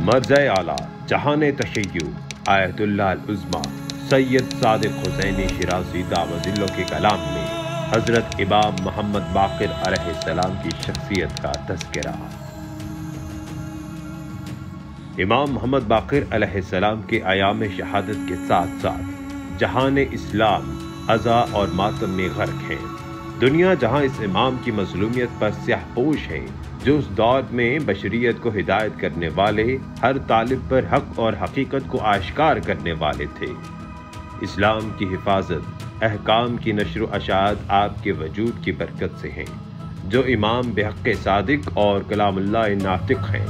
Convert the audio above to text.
मर्ज़े आला जहान तशय्युअ आयतुल्लाह अल-उज़्मा सैयद सादिक हुसैनी शिराज़ी दामदिल्लो के कलाम में हज़रत इमाम मोहम्मद बाक़िर अलैहिस्सलाम की शख्सियत का तज़किरा। इमाम मोहम्मद बाक़िर अलैहिस्सलाम के अयाम शहादत के साथ साथ जहान इस्लाम अज़ा और मातम में गर्क है। दुनिया जहां इस इमाम की मज़लूमियत पर स्याहपोश है, जो उस दौर में बशरियत को हिदायत करने वाले, हर तालिब पर हक और हकीकत को आश्कार करने वाले थे। इस्लाम की हिफाजत, अहकाम की नशर व अशात आपके वजूद की बरकत से हैं, जो इमाम बेहक़ सादिक और कलामुल्लाह नातिक़ हैं।